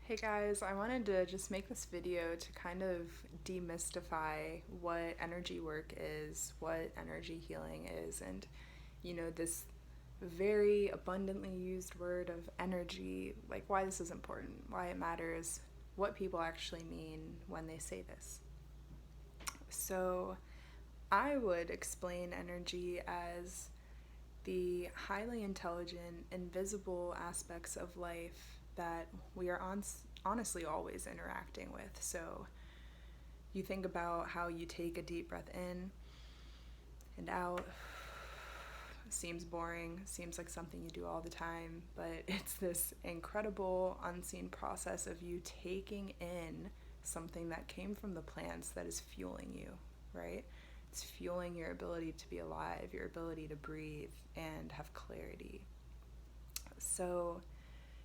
Hey guys, I wanted to just make this video to kind of demystify what energy work is, what energy healing is, and this very abundantly used word of energy, like why this is important, why it matters, what people actually mean when they say this. So, I would explain energy as the highly intelligent, invisible aspects of life that we are honestly always interacting with. So you think about how you take a deep breath in and out. Seems boring, seems like something you do all the time, but it's this incredible unseen process of you taking in something that came from the plants that is fueling you, right? It's fueling your ability to be alive, your ability to breathe and have clarity. So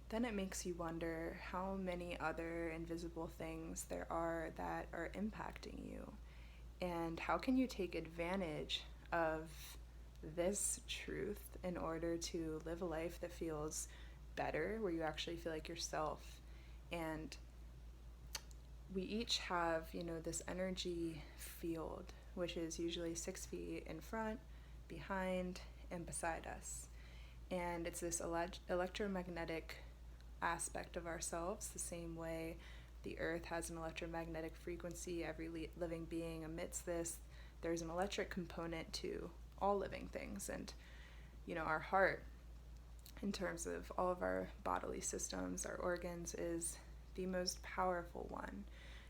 then it makes you wonder how many other invisible things there are that are impacting you. And how can you take advantage of this truth in order to live a life that feels better, where you actually feel like yourself? And we each have, this energy field, which is usually 6 feet in front, behind, and beside us. And it's this electromagnetic aspect of ourselves, the same way the earth has an electromagnetic frequency. Every living being emits this. There's an electric component to all living things. And, our heart, in terms of all of our bodily systems, our organs, is the most powerful one.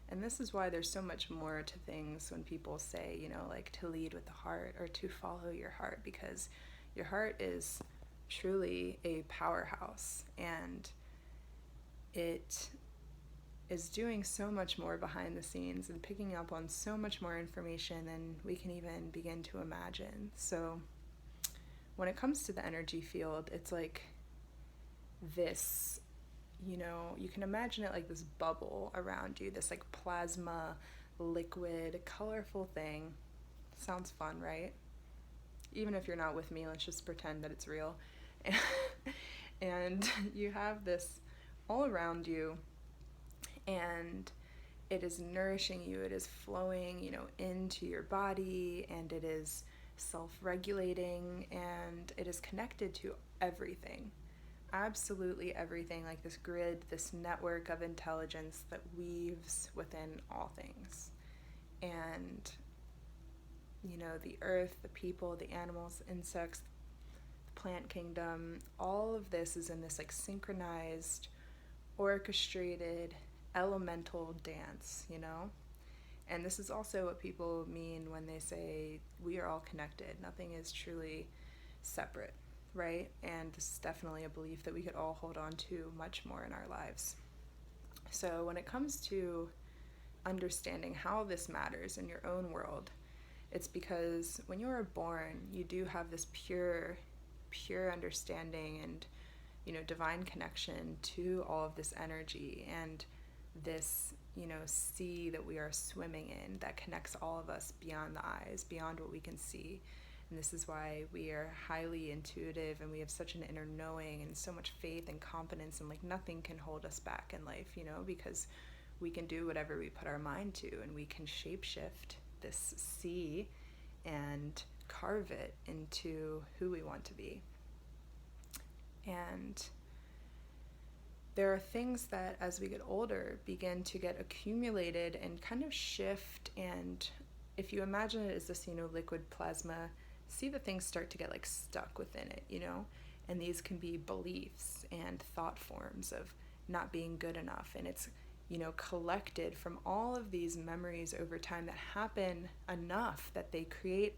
And this is why there's so much more to things when people say, like to lead with the heart or to follow your heart, because your heart is truly a powerhouse, and it is doing so much more behind the scenes and picking up on so much more information than we can even begin to imagine. So when it comes to the energy field, it's like this, you can imagine it like this bubble around you, this like plasma, liquid, colorful thing. Sounds fun, right? Even if you're not with me, let's just pretend that it's real. And you have this all around you, and it is nourishing you, it is flowing, into your body, and it is self-regulating, and it is connected to everything. Absolutely everything, like this grid, this network of intelligence that weaves within all things. And, the earth, the people, the animals, the insects, the plant kingdom, all of this is in this like synchronized, orchestrated, elemental dance, And this is also what people mean when they say we are all connected. Nothing is truly separate, right? And this is definitely a belief that we could all hold on to much more in our lives. So when it comes to understanding how this matters in your own world, it's because when you are born, you do have this pure understanding and, divine connection to all of this energy and this, sea that we are swimming in that connects all of us beyond the eyes, beyond what we can see. And this is why we are highly intuitive, and we have such an inner knowing and so much faith and confidence, and like nothing can hold us back in life, because we can do whatever we put our mind to, and we can shapeshift this sea and carve it into who we want to be. And there are things that as we get older begin to get accumulated and kind of shift, and if you imagine it as this, liquid plasma, see the things start to get like stuck within it, and these can be beliefs and thought forms of not being good enough, and it's, collected from all of these memories over time that happen enough that they create,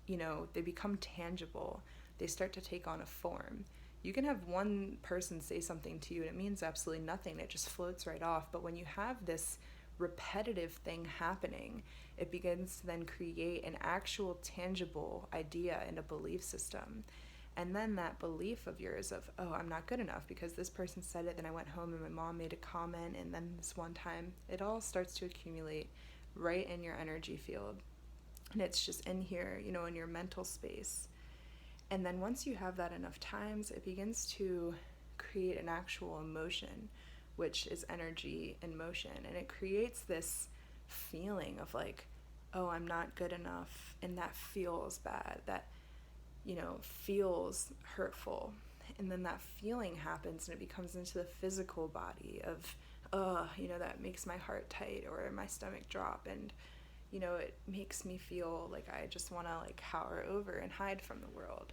they become tangible, they start to take on a form. You can have one person say something to you and it means absolutely nothing, it just floats right off. But when you have this repetitive thing happening, it begins to then create an actual tangible idea and a belief system. And then that belief of yours of, oh, I'm not good enough because this person said it, then I went home and my mom made a comment, and then this one time, it all starts to accumulate right in your energy field. And it's just in here, in your mental space. And then once you have that enough times, it begins to create an actual emotion, which is energy in motion. And it creates this feeling of like, oh, I'm not good enough, and that feels bad, that, feels hurtful. And then that feeling happens and it becomes into the physical body of, that makes my heart tight or my stomach drop, and it makes me feel like I just want to like cower over and hide from the world.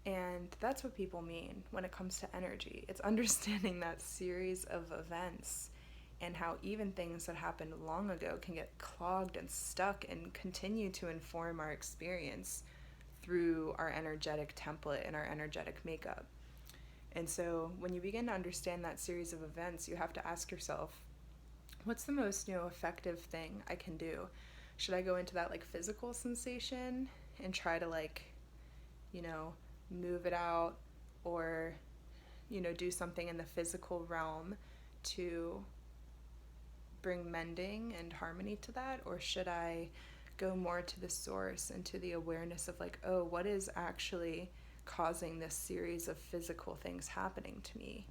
And that's what people mean when it comes to energy. It's understanding that series of events and how even things that happened long ago can get clogged and stuck and continue to inform our experience through our energetic template and our energetic makeup. And so when you begin to understand that series of events, you have to ask yourself, what's the most, effective thing I can do? Should I go into that like physical sensation and try to like, move it out, or, do something in the physical realm to bring mending and harmony to that? Or should I go more to the source and to the awareness of like, oh, what is actually causing this series of physical things happening to me?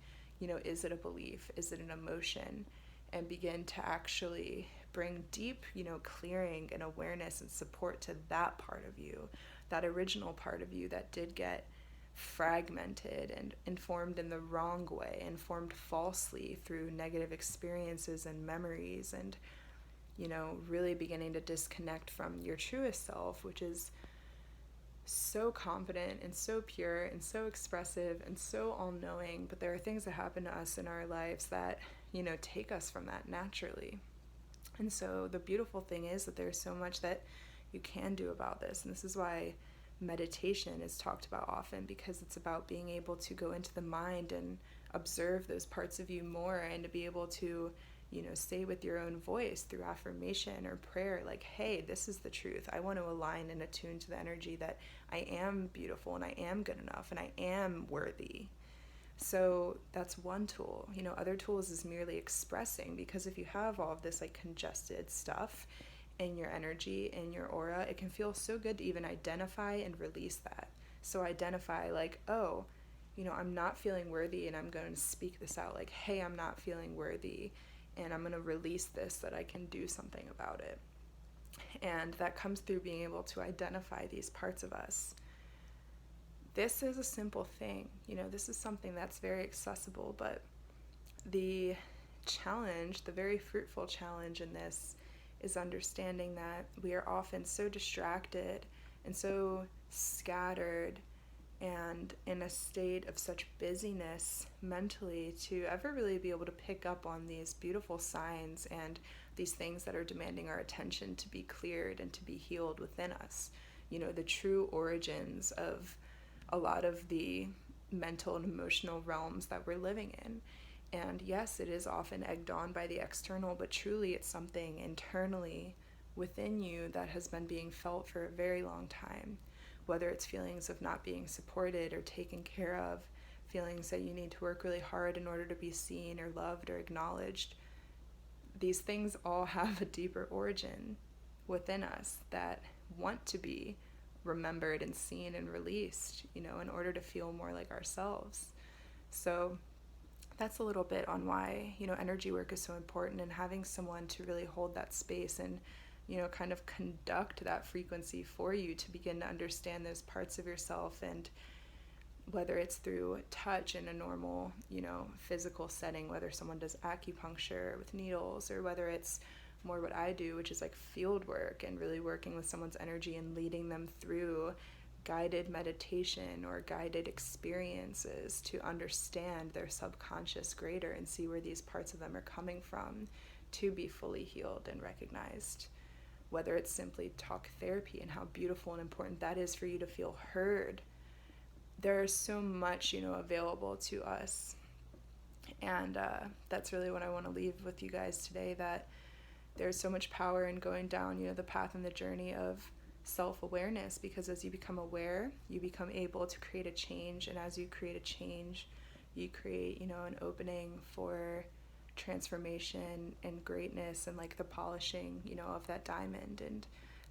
Is it a belief? Is it an emotion? And begin to actually bring deep, clearing and awareness and support to that part of you, that original part of you that did get fragmented and informed in the wrong way, informed falsely through negative experiences and memories, and, really beginning to disconnect from your truest self, which is so confident and so pure and so expressive and so all-knowing. But there are things that happen to us in our lives that, take us from that naturally. And so the beautiful thing is that there's so much that you can do about this. And this is why meditation is talked about often, because it's about being able to go into the mind and observe those parts of you more, and to be able to, say with your own voice through affirmation or prayer, like, hey, this is the truth. I want to align and attune to the energy that I am beautiful and I am good enough and I am worthy. So that's one tool. Other tools is merely expressing, because if you have all of this like congested stuff in your energy, in your aura, it can feel so good to even identify and release that. So identify like, oh, I'm not feeling worthy, and I'm going to speak this out like, hey, I'm not feeling worthy, and I'm going to release this, that I can do something about it. And that comes through being able to identify these parts of us. This is a simple thing, this is something that's very accessible, but the challenge, the very fruitful challenge in this, is understanding that we are often so distracted and so scattered and in a state of such busyness mentally to ever really be able to pick up on these beautiful signs and these things that are demanding our attention to be cleared and to be healed within us. The true origins of a lot of the mental and emotional realms that we're living in. And yes, it is often egged on by the external, but truly it's something internally within you that has been being felt for a very long time. Whether it's feelings of not being supported or taken care of, feelings that you need to work really hard in order to be seen or loved or acknowledged. These things all have a deeper origin within us that want to be remembered and seen and released, in order to feel more like ourselves. So that's a little bit on why, energy work is so important, and having someone to really hold that space and, kind of conduct that frequency for you to begin to understand those parts of yourself. And whether it's through touch in a normal, physical setting, whether someone does acupuncture with needles, or whether it's more what I do, which is like field work and really working with someone's energy and leading them through guided meditation or guided experiences to understand their subconscious greater and see where these parts of them are coming from to be fully healed and recognized. Whether it's simply talk therapy and how beautiful and important that is for you to feel heard. There's so much, available to us. And that's really what I want to leave with you guys today, that there's so much power in going down, the path and the journey of self-awareness, because as you become aware, you become able to create a change. And as you create a change, you create, an opening for transformation and greatness and like the polishing, of that diamond. And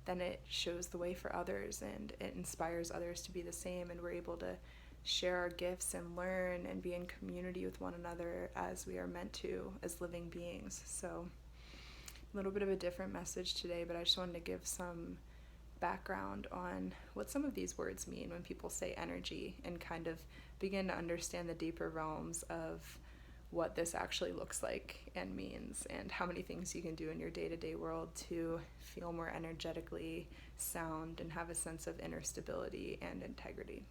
then it shows the way for others and it inspires others to be the same. And we're able to share our gifts and learn and be in community with one another as we are meant to as living beings. So a little bit of a different message today, but I just wanted to give some background on what some of these words mean when people say energy, and kind of begin to understand the deeper realms of what this actually looks like and means, and how many things you can do in your day-to-day world to feel more energetically sound and have a sense of inner stability and integrity.